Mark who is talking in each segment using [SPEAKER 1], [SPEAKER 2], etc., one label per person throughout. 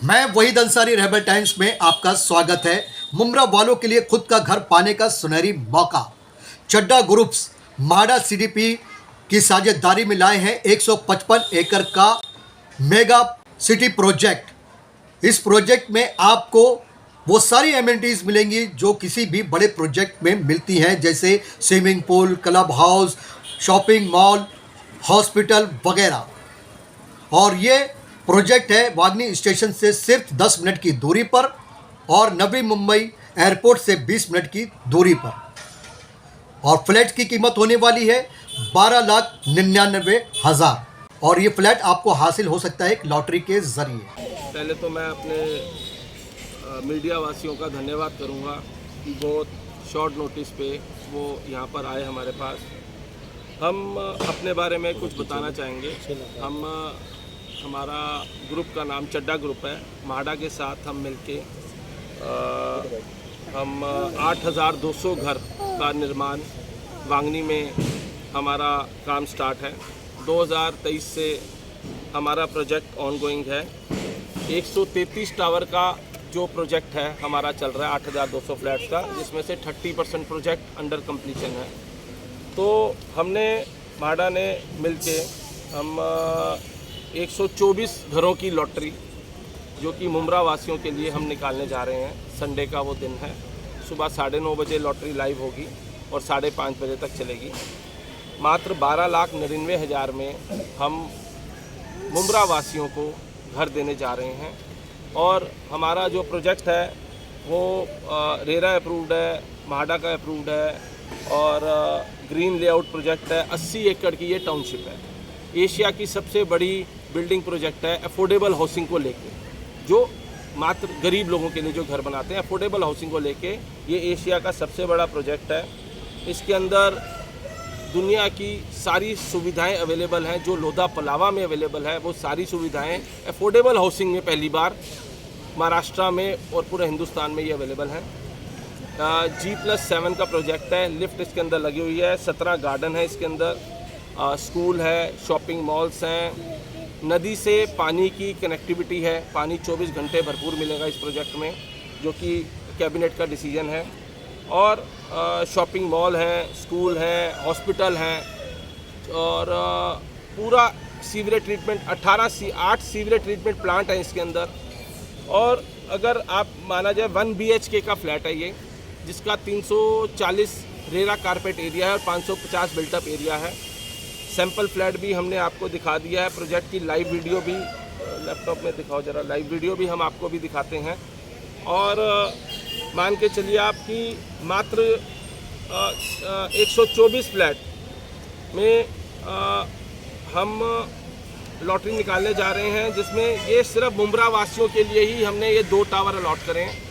[SPEAKER 1] मैं वहीद अंसारी रहबर टाइम्स में आपका स्वागत है। मुमरा वालों के लिए खुद का घर पाने का सुनहरी मौका। चड्डा ग्रुप्स माडा सीडीपी की साझेदारी में लाए हैं 155 एकड़ का मेगा सिटी प्रोजेक्ट। इस प्रोजेक्ट में आपको वो सारी एमिनिटीज़ मिलेंगी जो किसी भी बड़े प्रोजेक्ट में मिलती हैं, जैसे swimming pool, club house, shopping mall, hospital वगैरह। और ये प्रोजेक्ट है वागनी स्टेशन से सिर्फ 10 मिनट की दूरी पर और नवी मुंबई एयरपोर्ट से 20 मिनट की दूरी पर। और फ्लैट की कीमत होने वाली है 12,99,000 और ये फ्लैट आपको हासिल हो सकता है एक लॉटरी के जरिए।
[SPEAKER 2] पहले तो मैं अपने मीडिया वासियों का धन्यवाद करूंगा कि बहुत शॉर्ट नोटिस पे वो यहाँ पर आए हमारे पास। हम अपने बारे में कुछ बताना चाहेंगे। हमारा ग्रुप का नाम चड्डा ग्रुप है। माडा के साथ हम मिलके हम 8,200 घर का निर्माण वांगनी में हमारा काम स्टार्ट है। 2023 से हमारा प्रोजेक्ट ऑनगोइंग है। 133 टावर का जो प्रोजेक्ट है हमारा चल रहा है 8,200 फ्लैट्स का, जिसमें से 30% प्रोजेक्ट अंडर कंप्लीशन है। तो हमने माडा ने मिलके हम 124 घरों की लॉटरी जो कि मुमरा वासियों के लिए हम निकालने जा रहे हैं। संडे का वो दिन है। सुबह 9:30 बजे लॉटरी लाइव होगी और 5:30 बजे तक चलेगी। मात्र 12,99,000 में हम मुमरा वासियों को घर देने जा रहे हैं। और हमारा जो प्रोजेक्ट है वो रेरा अप्रूव्ड है, माडा का अप्रूव्ड है और ग्रीन लेआउट प्रोजेक्ट है। 80 एकड़ की ये टाउनशिप है। एशिया की सबसे बड़ी बिल्डिंग प्रोजेक्ट है अफोर्डेबल हाउसिंग को लेके, जो मात्र गरीब लोगों के लिए जो घर बनाते हैं अफोर्डेबल हाउसिंग को लेके ये एशिया का सबसे बड़ा प्रोजेक्ट है। इसके अंदर दुनिया की सारी सुविधाएं अवेलेबल हैं जो लोधा पलावा में अवेलेबल है। वो सारी सुविधाएं अफोर्डेबल हाउसिंग में पहली बार महाराष्ट्र में और पूरे हिंदुस्तान में ये अवेलेबल हैं। G+7 का प्रोजेक्ट है। लिफ्ट इसके अंदर लगी हुई है। 17 गार्डन है इसके अंदर, स्कूल है, शॉपिंग मॉल्स हैं, नदी से पानी की कनेक्टिविटी है। पानी 24 घंटे भरपूर मिलेगा इस प्रोजेक्ट में, जो कि कैबिनेट का डिसीजन है। और शॉपिंग मॉल हैं, स्कूल हैं, हॉस्पिटल हैं और पूरा sewerage treatment 8 sewerage treatment plant है इसके अंदर। और अगर आप माना जाए 1 BHK का फ्लैट है ये, जिसका 340 रेरा कारपेट एरिया है और 550 बिल्टअप एरिया है। सैंपल फ्लैट भी हमने आपको दिखा दिया है। प्रोजेक्ट की लाइव वीडियो भी लैपटॉप में दिखाओ जरा, लाइव वीडियो भी हम आपको भी दिखाते हैं। और मान के चलिए आप कि मात्र 124 फ्लैट में हम लॉटरी निकालने जा रहे हैं, जिसमें ये सिर्फ मुमरा वासियों के लिए ही हमने ये 2 टावर अलॉट करे हैं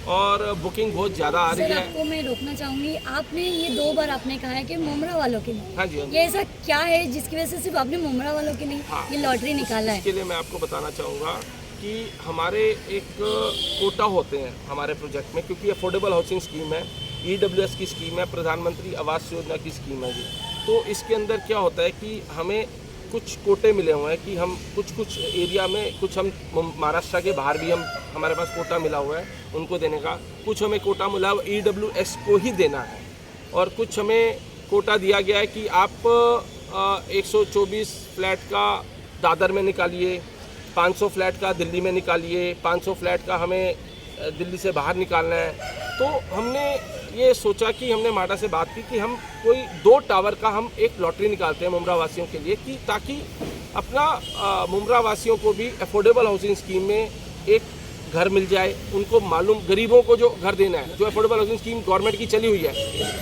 [SPEAKER 2] और बुकिंग बहुत ज़्यादा आ रही है।
[SPEAKER 3] आपको मैं रोकना चाहूँगी, आपने ये 2 बार आपने कहा है कि मुमरा वालों के लिए।
[SPEAKER 2] हाँ जी,
[SPEAKER 3] ये ऐसा क्या है जिसकी वजह से सिर्फ आपने मुमरा वालों के लिए ये लॉटरी निकाला है?
[SPEAKER 2] इसके लिए मैं आपको बताना चाहूँगा कि हमारे एक कोटा होते हैं हमारे प्रोजेक्ट में, क्योंकि अफोर्डेबल हाउसिंग स्कीम है, EWS की स्कीम है, प्रधानमंत्री आवास योजना की स्कीम है ये। तो इसके अंदर क्या होता है कि हमें कुछ कोटे मिले हुए हैं कि हम कुछ एरिया में, कुछ हम महाराष्ट्र के बाहर भी हमारे पास कोटा मिला हुआ है उनको देने का। कुछ हमें कोटा मिला हुआ EWS को ही देना है और कुछ हमें कोटा दिया गया है कि आप 124 फ्लैट का दादर में निकालिए, 500 फ्लैट का दिल्ली में निकालिए, 500 फ्लैट का हमें दिल्ली से बाहर निकालना है। तो हमने ये सोचा कि हमने माडा से बात की कि हम कोई 2 टावर का हम एक लॉटरी निकालते हैं मुमरा वासियों के लिए, कि ताकि अपना मुमरा वासियों को भी अफोर्डेबल हाउसिंग स्कीम में एक घर मिल जाए। उनको मालूम, गरीबों को जो घर देना है, जो अफोर्डेबल हाउसिंग स्कीम गवर्नमेंट की चली हुई है,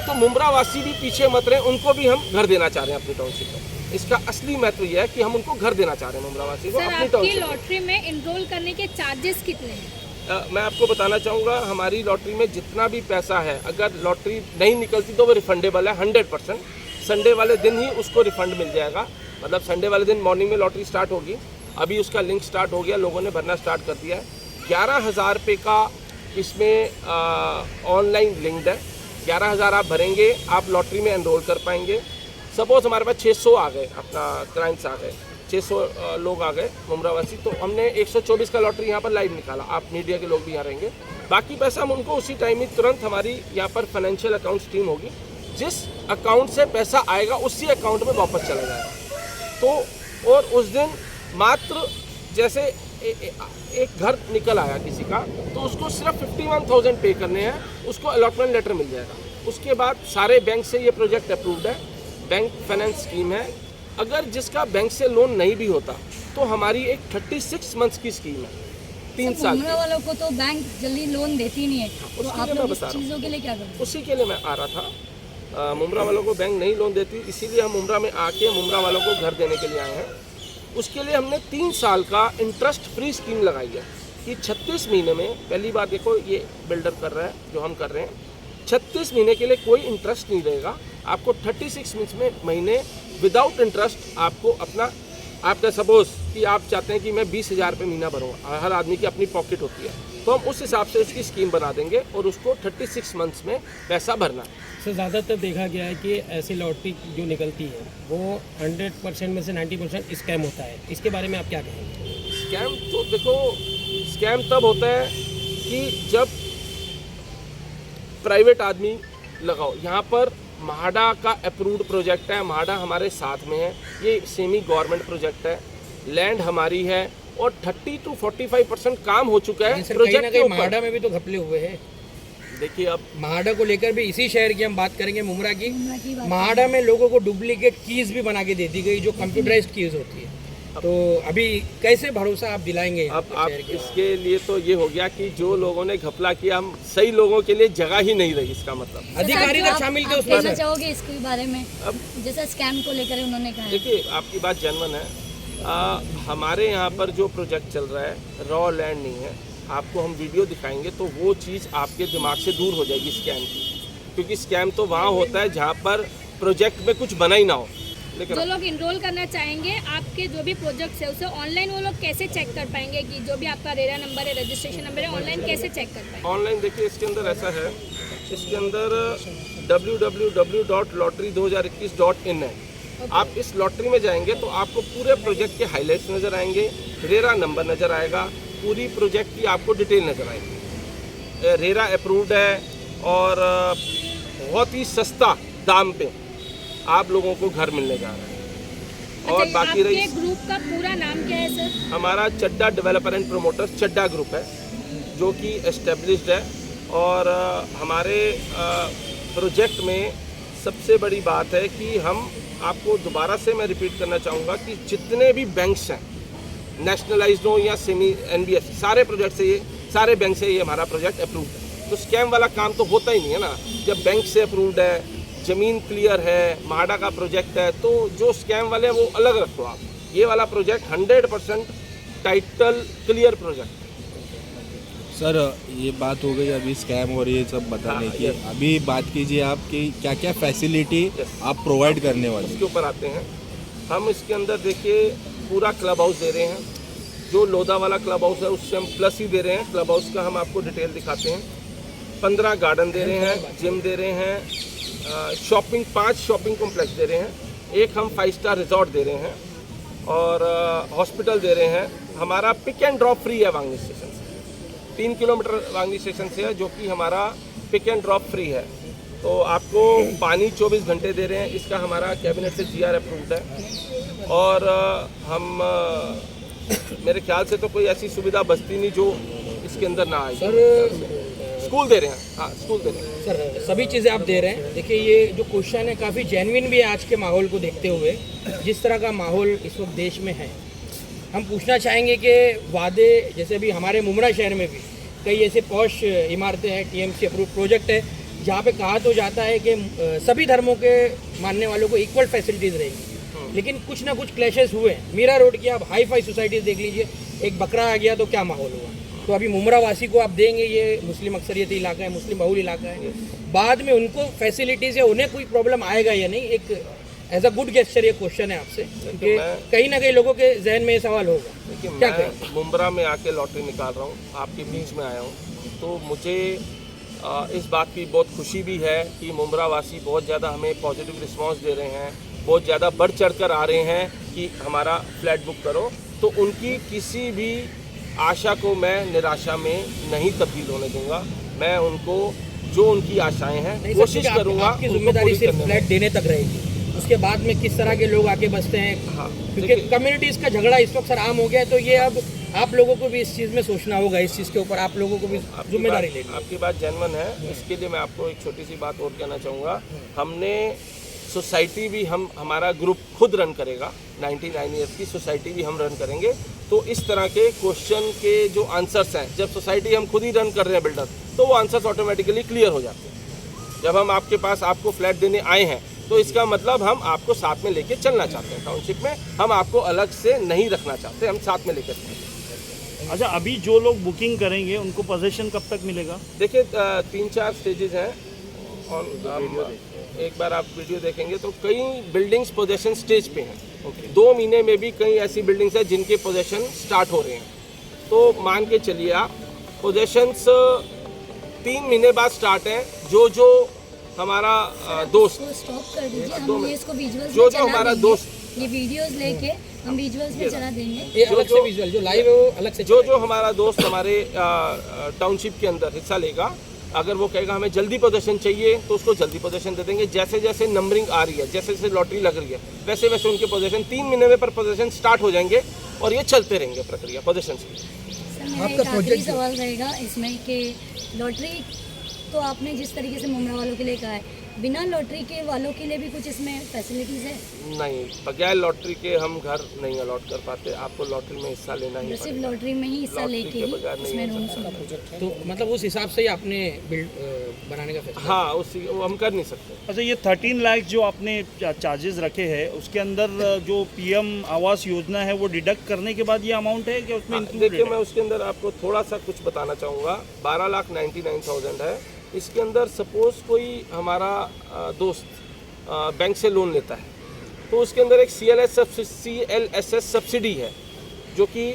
[SPEAKER 2] तो मुमरा वासी भी पीछे मत रहे, उनको भी हम घर देना चाह रहे हैं अपनी टाउनशिप में। इसका असली महत्व यह है कि हम उनको घर देना चाह रहे हैं मुमरा वासी को अपनी टाउनशिप में।
[SPEAKER 3] लॉटरी में एनरोल करने के चार्जेस कितने हैं?
[SPEAKER 2] मैं आपको बताना चाहूँगा, हमारी लॉटरी में जितना भी पैसा है, अगर लॉटरी नहीं निकलती तो वो रिफंडेबल है 100%। संडे वाले दिन ही उसको रिफंड मिल जाएगा। मतलब संडे वाले दिन मॉर्निंग में लॉटरी स्टार्ट होगी। अभी उसका लिंक स्टार्ट हो गया, लोगों ने भरना स्टार्ट कर दिया है। 11,000 रुपये का इसमें ऑनलाइन लिंक्ड है। 11,000 आप भरेंगे, आप लॉटरी में एनरोल कर पाएंगे। सपोज हमारे पास 600 आ गए, अपना क्लाइंट्स आ गए, 600 लोग आ गए मुमरावासी, तो हमने 124 का लॉटरी यहाँ पर लाइव निकाला। आप मीडिया के लोग भी यहाँ रहेंगे। बाकी पैसा हम उनको उसी टाइम ही तुरंत हमारी यहाँ पर फाइनेंशियल अकाउंट्स टीम होगी, जिस अकाउंट से पैसा आएगा उसी अकाउंट में वापस चला जाएगा। तो और उस दिन मात्र जैसे एक घर निकल आया किसी का, तो उसको सिर्फ 51,000 पे करने हैं, उसको अलॉटमेंट लेटर मिल जाएगा। उसके बाद सारे बैंक से ये प्रोजेक्ट अप्रूव्ड है, बैंक फाइनेंस स्कीम है। अगर जिसका बैंक से लोन नहीं भी होता तो हमारी एक 36 मंथ्स की स्कीम है, 3 साल
[SPEAKER 3] मुमरा वालों को तो बैंक जल्दी लोन देती नहीं है, तो
[SPEAKER 2] उसके
[SPEAKER 3] आप
[SPEAKER 2] लिए
[SPEAKER 3] लोग
[SPEAKER 2] मैं
[SPEAKER 3] इस
[SPEAKER 2] बता रहा हूँ।
[SPEAKER 3] चीज़ों के लिए क्या करें?
[SPEAKER 2] उसी के लिए मैं आ रहा था। मुमरा वालों को बैंक नहीं लोन देती, इसीलिए हम मुमरा में आके मुमरा वालों को घर देने के लिए आए हैं। उसके लिए हमने 3 साल का इंटरेस्ट फ्री स्कीम लगाई है कि 36 महीने में, पहली बार देखो ये बिल्डर कर रहा है जो हम कर रहे हैं, 36 महीने के लिए कोई इंटरेस्ट नहीं रहेगा आपको। 36 महीने विदाउट इंटरेस्ट आपको अपना, आपका सपोज कि आप चाहते हैं कि मैं 20,000 रुपये महीना भरूँगा, हर आदमी की अपनी पॉकेट होती है, तो हम उस हिसाब से उसकी स्कीम बना देंगे और उसको 36 मंथ्स में पैसा भरना है।
[SPEAKER 4] सर ज़्यादातर देखा गया है कि ऐसी लॉटरी जो निकलती है वो 100% में से 90% स्कैम होता है, इसके बारे में आप क्या कहेंगे?
[SPEAKER 2] स्कैम तो देखो, स्कैम तब होता है कि जब प्राइवेट आदमी लगाओ। यहाँ पर म्हाडा का अप्रूव्ड प्रोजेक्ट है, म्हाडा हमारे साथ में है, ये सेमी गवर्नमेंट प्रोजेक्ट है, लैंड हमारी है और 30 to 45% काम हो चुका है प्रोजेक्ट के ऊपर।
[SPEAKER 4] म्हाडा में भी तो घपले हुए हैं।
[SPEAKER 2] देखिए अब
[SPEAKER 4] म्हाडा को लेकर भी इसी शहर की हम बात करेंगे, मुमरा की।
[SPEAKER 3] मुमरा की बात
[SPEAKER 4] म्हाडा में लोगों को डुप्लीकेट कीज भी बना के दे दी गई, जो कंप्यूटराइज्ड कीज होती है। तो अभी कैसे भरोसा आप दिलाएंगे
[SPEAKER 2] अब
[SPEAKER 4] शहर
[SPEAKER 2] आप
[SPEAKER 4] के?
[SPEAKER 2] इसके लिए तो ये हो गया कि जो लोगों ने घपला किया, हम सही लोगों के लिए जगह ही नहीं रही, इसका मतलब।
[SPEAKER 4] अधिकारी
[SPEAKER 3] सर,
[SPEAKER 4] तक
[SPEAKER 3] आप-
[SPEAKER 4] शामिल थे
[SPEAKER 3] आप
[SPEAKER 4] उसमें
[SPEAKER 3] कहना
[SPEAKER 4] सर।
[SPEAKER 3] चाहोगे इसके बारे में,
[SPEAKER 2] अब
[SPEAKER 3] जैसा स्कैम को लेकर उन्होंने कहा है?
[SPEAKER 2] देखिए आपकी बात जेन्युइन है। हमारे यहाँ पर जो प्रोजेक्ट चल रहा है रॉ लैंड नहीं है, आपको हम वीडियो दिखाएंगे तो वो चीज़ आपके दिमाग से दूर हो जाएगी स्कैम की, क्योंकि स्कैम तो वहाँ होता है जहाँ पर प्रोजेक्ट में कुछ बना ही ना हो। लेकिन
[SPEAKER 5] जो लोग इनरोल करना चाहेंगे आपके जो भी प्रोजेक्ट्स है उसे ऑनलाइन वो लोग कैसे चेक कर पाएंगे कि जो भी आपका रेरा नंबर है, रजिस्ट्रेशन नंबर है, ऑनलाइन कैसे चेक कर पाएंगे?
[SPEAKER 2] ऑनलाइन देखिए इसके अंदर ऐसा है, इसके अंदर www.lottery2021.in है। आप इस लॉटरी में जाएंगे तो आपको पूरे प्रोजेक्ट के हाइलाइट्स नज़र आएंगे, रेरा नंबर नज़र आएगा, पूरी प्रोजेक्ट की आपको डिटेल नज़र आएगी। रेरा अप्रूव्ड है और बहुत ही सस्ता दाम पे आप लोगों को घर मिलने जा रहा है। और
[SPEAKER 5] अच्छा,
[SPEAKER 2] बाकी रही
[SPEAKER 5] आपके ग्रुप का पूरा नाम क्या है सर?
[SPEAKER 2] हमारा Chadda developer and promoters Chadda group है, जो कि एस्टेब्लिश्ड है। और हमारे प्रोजेक्ट में सबसे बड़ी बात है कि हम आपको दोबारा से मैं रिपीट करना चाहूँगा कि जितने भी बैंक्स हैं, नेशनलाइज्ड हो या सेमी NBS, सारे प्रोजेक्ट से ये, सारे बैंक से ये हमारा प्रोजेक्ट अप्रूव्ड है। तो स्कैम वाला काम तो होता ही नहीं है ना, जब बैंक से अप्रूव्ड है, ज़मीन क्लियर है, म्हाडा का प्रोजेक्ट है, तो जो स्कैम वाले हैं वो अलग रखो आप। ये वाला project 100% title clear project.
[SPEAKER 6] Sir ये बात हो गई अभी स्कैम और ये सब बताने
[SPEAKER 2] हाँ,
[SPEAKER 6] की,
[SPEAKER 2] yes.
[SPEAKER 6] अभी बात कीजिए आप कि क्या क्या फैसिलिटी
[SPEAKER 2] Yes.
[SPEAKER 6] आप प्रोवाइड करने वाले
[SPEAKER 2] उसके ऊपर आते हैं हम। इसके अंदर देखिए पूरा क्लब हाउस दे रहे हैं, जो लोधा वाला क्लब हाउस है उससे हम प्लस ही दे रहे हैं। क्लब हाउस का हम आपको डिटेल दिखाते हैं। 15 गार्डन दे रहे हैं, जिम दे रहे हैं, शॉपिंग 5 शॉपिंग कॉम्प्लेक्स दे रहे हैं, एक हम 5 स्टार रिजॉर्ट दे रहे हैं और हॉस्पिटल दे रहे हैं। हमारा पिक एंड ड्रॉप फ्री है वांगनी स्टेशन से, 3 किलोमीटर वांगनी स्टेशन से है, जो कि हमारा पिक एंड ड्रॉप फ्री है। तो आपको पानी 24 घंटे दे रहे हैं, इसका हमारा कैबिनेट से GR अप्रूव्ड है। और हम मेरे ख्याल से तो कोई ऐसी सुविधा बचती नहीं जो इसके अंदर ना आए।
[SPEAKER 4] सर
[SPEAKER 2] स्कूल दे रहे हैं, हाँ स्कूल दे रहे हैं।
[SPEAKER 4] सर सभी चीज़ें आप दे रहे हैं। देखिए ये जो क्वेश्चन है काफ़ी जेन्युइन भी है आज के माहौल को देखते हुए, जिस तरह का माहौल इस वक्त देश में है। हम पूछना चाहेंगे कि वादे, जैसे अभी हमारे मुमरा शहर में भी कई ऐसे पॉश इमारतें हैं, TMC अप्रूव प्रोजेक्ट है, जहाँ पे कहा तो जाता है कि सभी धर्मों के मानने वालों को इक्वल फैसिलिटीज़ रहेंगी, लेकिन कुछ ना कुछ क्लैशेस हुए हैं। मीरा रोड की आप हाई फाई सोसाइटीज़ देख लीजिए, एक बकरा आ गया तो क्या माहौल हुआ। तो अभी मुमरा वासी को आप देंगे, ये मुस्लिम अक्सरियती इलाका है, मुस्लिम बहुल इलाका है, बाद में उनको फैसिलिटीज़ या उन्हें कोई प्रॉब्लम आएगा या नहीं, एक एज अ गुड गेस्चर ये क्वेश्चन है आपसे, क्योंकि कहीं ना कहीं लोगों के जहन में ये सवाल होगा।
[SPEAKER 2] देखिए
[SPEAKER 4] क्या
[SPEAKER 2] मैं मुंब्रा में आके लॉटरी निकाल रहा हूँ, आपके बीच में आया हूँ, तो मुझे इस बात की बहुत खुशी भी है कि मुंब्रा वासी बहुत ज़्यादा हमें पॉजिटिव रिस्पांस दे रहे हैं। बहुत ज़्यादा बढ़ चढ़ कर आ रहे हैं कि हमारा फ्लैट बुक करो, तो उनकी किसी भी आशा को मैं निराशा में नहीं तब्दील होने दूंगा। मैं उनको जो उनकी आशाएं हैं
[SPEAKER 4] नहीं,
[SPEAKER 2] कोशिश
[SPEAKER 4] सर,
[SPEAKER 2] करूंगा
[SPEAKER 4] आपकी
[SPEAKER 2] उनको
[SPEAKER 4] जिम्मेदारी
[SPEAKER 2] पूरी
[SPEAKER 4] सिर्फ
[SPEAKER 2] करने में।
[SPEAKER 4] फ्लैट देने तक रहेगी, उसके बाद में किस तरह के लोग आके बसते हैं,
[SPEAKER 2] हाँ,
[SPEAKER 4] क्योंकि
[SPEAKER 2] देखिए-
[SPEAKER 4] कम्युनिटीज़ का झगड़ा इस वक्त सर आम हो गया है, तो ये अब आप लोगों को भी इस चीज़ में सोचना होगा, इस चीज़ के ऊपर आप लोगों को भी जिम्मेदारी लेनी है।
[SPEAKER 2] आपकी बात जेन्युइन है। इसके लिए मैं आपको एक छोटी सी बात और कहना चाहूँगा। हमने सोसाइटी भी हमारा ग्रुप खुद रन करेगा, 99 ईयर्स की सोसाइटी भी हम रन करेंगे। तो इस तरह के क्वेश्चन के जो आंसर्स हैं, जब सोसाइटी हम खुद ही रन कर रहे हैं बिल्डर, तो वो आंसर्स ऑटोमेटिकली क्लियर हो जाते हैं। जब हम आपके पास आपको फ्लैट देने आए हैं तो इसका मतलब हम आपको साथ में लेके चलना चाहते हैं। टाउनशिप में हम आपको अलग से नहीं रखना चाहते, हम साथ में लेकर चलते हैं।
[SPEAKER 7] अच्छा, अभी जो लोग बुकिंग करेंगे उनको पोजीशन कब तक मिलेगा?
[SPEAKER 2] देखिए 3-4 स्टेजेस हैं और एक बार आप वीडियो देखेंगे तो कई बिल्डिंग्स पोजेशन स्टेज पे हैं। 2 महीने में भी कई ऐसी बिल्डिंग्स हैं जिनके पोजेशन स्टार्ट हो रहे हैं। तो मान के चलिए आप पोजेशंस 3 महीने बाद स्टार्ट हैं। जो हमारा दोस्त
[SPEAKER 3] इसको स्टॉप कर दीजिए,
[SPEAKER 2] दो
[SPEAKER 3] हम
[SPEAKER 2] मिनट।
[SPEAKER 3] ये इसको विजुअल्स
[SPEAKER 2] जो
[SPEAKER 3] में
[SPEAKER 2] जो
[SPEAKER 3] चला
[SPEAKER 2] हमारा
[SPEAKER 3] देंगे।
[SPEAKER 2] दोस्त-
[SPEAKER 3] ये वीडियोस लेके हम विजुअल्स में चला देंगे।
[SPEAKER 4] ये अलग से विजुअल जो लाइव है वो अलग से
[SPEAKER 2] जो हमारा दोस्त हमारे टाउनशिप के अंदर हिस्सा लेगा, अगर वो कहेगा हमें जल्दी पोजीशन चाहिए तो उसको जल्दी पोजीशन दे देंगे। जैसे जैसे नंबरिंग आ रही है, जैसे जैसे लॉटरी लग रही है, वैसे वैसे उनके पोजीशन 3 महीने में पर पोजीशन स्टार्ट हो जाएंगे और ये चलते रहेंगे प्रक्रिया पोजीशन की।
[SPEAKER 3] सर मेरा एक आखिरी सवाल रहेगा इसमें कि लॉटरी तो आपने जिस तरीके से मुमरा वालों के लिए कहा है, बिना लॉटरी के वालों के लिए भी कुछ इसमें फैसिलिटीज़ है?
[SPEAKER 2] नहीं, बगैर लॉटरी के हम घर नहीं अलॉट कर पाते। आपको लॉटरी में हिस्सा लेना ही
[SPEAKER 3] सिर्फ
[SPEAKER 2] पड़ेगा।
[SPEAKER 3] लॉटरी में ही हिस्सा
[SPEAKER 2] लॉटरी
[SPEAKER 3] लेके
[SPEAKER 2] के
[SPEAKER 3] ही
[SPEAKER 2] बगैर नहीं
[SPEAKER 3] इसमें
[SPEAKER 2] हो
[SPEAKER 3] रूम्स
[SPEAKER 2] सकता।
[SPEAKER 3] का
[SPEAKER 4] तो मतलब उस हिसाब से ही आपने बिल्ड बनाने का फैसला
[SPEAKER 2] हाँ, उसी वो हम कर नहीं सकते।
[SPEAKER 7] अच्छा, ये 13 लाख जो आपने चार्जेस रखे हैं उसके अंदर जो पीएम आवास योजना है वो डिडक्ट करने के बाद ये अमाउंट है कि उसमें इंक्लूडेड
[SPEAKER 2] देखिए,
[SPEAKER 7] है?
[SPEAKER 2] मैं उसके अंदर आपको थोड़ा सा कुछ बताना चाहूँगा। 12,99,000 है। इसके अंदर सपोज कोई हमारा दोस्त बैंक से लोन लेता है तो उसके अंदर एक CLSS सब्सिडी है जो कि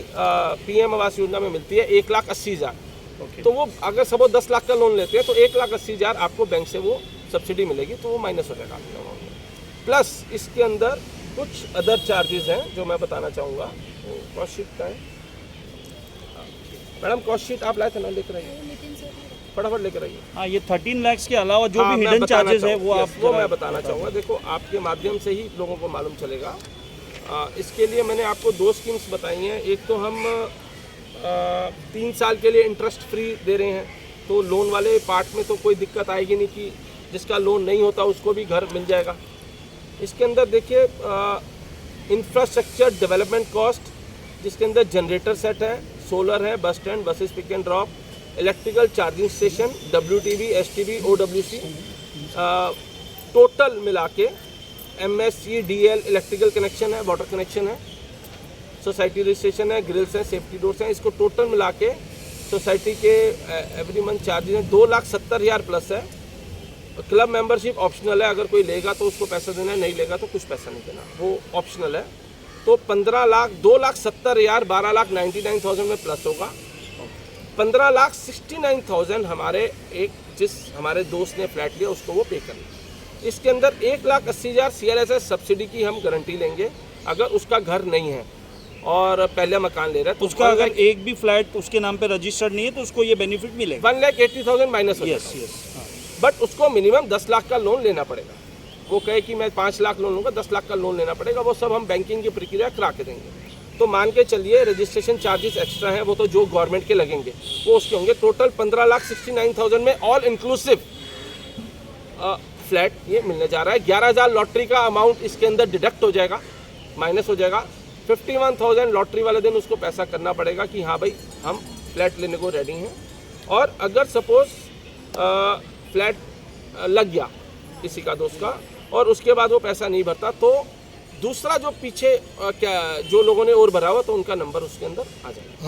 [SPEAKER 2] PM आवास योजना में मिलती है 1,80,000। तो वो अगर सपोज 10 लाख का लोन लेते हैं तो 1,80,000 आपको बैंक से वो सब्सिडी मिलेगी, तो वो माइनस हो जाएगा आपके अमाउंट में। प्लस इसके अंदर कुछ अदर चार्जेस हैं जो मैं बताना चाहूँगा। कॉस्ट शीट का है मैडम, कॉस्ट शीट आप लाए थे ना, लेकर आइए, फटाफट लेकर आइए।
[SPEAKER 7] हाँ, ये 13 लाख के अलावा जो
[SPEAKER 2] हाँ,
[SPEAKER 7] भी
[SPEAKER 2] मैं
[SPEAKER 7] हिडन
[SPEAKER 2] बताना
[SPEAKER 7] चार्जेस है
[SPEAKER 2] चाहूँ-
[SPEAKER 7] वो
[SPEAKER 2] yes,
[SPEAKER 7] आप
[SPEAKER 2] वो मैं बताना चाहूँगा। देखो, आपके माध्यम से ही लोगों को मालूम चलेगा। इसके लिए मैंने आपको 2 स्कीम्स बताई हैं। एक तो हम 3 साल के लिए इंटरेस्ट फ्री दे रहे हैं, तो लोन वाले पार्ट में तो कोई दिक्कत आएगी नहीं कि जिसका लोन नहीं होता उसको भी घर मिल जाएगा। इसके अंदर देखिए इंफ्रास्ट्रक्चर डेवलपमेंट कॉस्ट, जिसके अंदर जनरेटर सेट है, सोलर है, bus stand, buses pick and drop, electrical charging station, WTB, STB, OWC, total मिला के MSC, DL, इलेक्ट्रिकल कनेक्शन है, वाटर कनेक्शन है, सोसाइटी रजिस्ट्रेशन है, ग्रिल्स हैं, सेफ्टी डोर्स हैं। इसको टोटल मिला के सोसाइटी के एवरी मंथ चार्जेस हैं 2,70,000 प्लस है। क्लब मेंबरशिप ऑप्शनल है, अगर कोई लेगा तो उसको पैसा देना है, नहीं लेगा तो कुछ पैसा नहीं देना, वो ऑप्शनल है। तो 15 लाख 2,70,000 12,99,000 में प्लस होगा। 15,69,000 हमारे जिस हमारे दोस्त ने फ्लैट लिया उसको वो पे करना। इसके अंदर 1,80,000 CLSS सब्सिडी की हम गारंटी लेंगे अगर उसका घर नहीं है और पहले मकान ले रहा है तो
[SPEAKER 7] उसका अगर एक भी फ्लैट उसके नाम पे रजिस्टर्ड नहीं है तो उसको ये बेनिफिट मिलेगा।
[SPEAKER 2] 1,80,000 माइनस हो
[SPEAKER 7] यस
[SPEAKER 2] जाएगा।
[SPEAKER 7] यस।
[SPEAKER 2] बट उसको मिनिमम 10 लाख का लोन लेना पड़ेगा। वो कहे कि मैं 5 लाख लोन लूँगा, 10 लाख का लोन लेना पड़ेगा। वो सब हम बैंकिंग की प्रक्रिया करा के देंगे। तो मान के चलिए रजिस्ट्रेशन चार्जेस एक्स्ट्रा हैं, वो तो जो गवर्नमेंट के लगेंगे वो उसके होंगे। टोटल 15,69,000 में ऑल इंक्लूसिव फ्लैट ये मिलने जा रहा है। 11,000 लॉटरी का अमाउंट इसके अंदर डिडक्ट हो जाएगा, माइनस हो जाएगा। 51,000 लॉटरी वाले दिन उसको पैसा करना पड़ेगा कि हाँ भाई हम फ्लैट लेने को रेडी हैं। और अगर सपोज फ्लैट लग गया किसी का दोस्त का और उसके बाद वो पैसा नहीं भरता तो दूसरा जो पीछे जो लोगों ने और भरा हुआ तो उनका नंबर उसके अंदर आ जाएगा।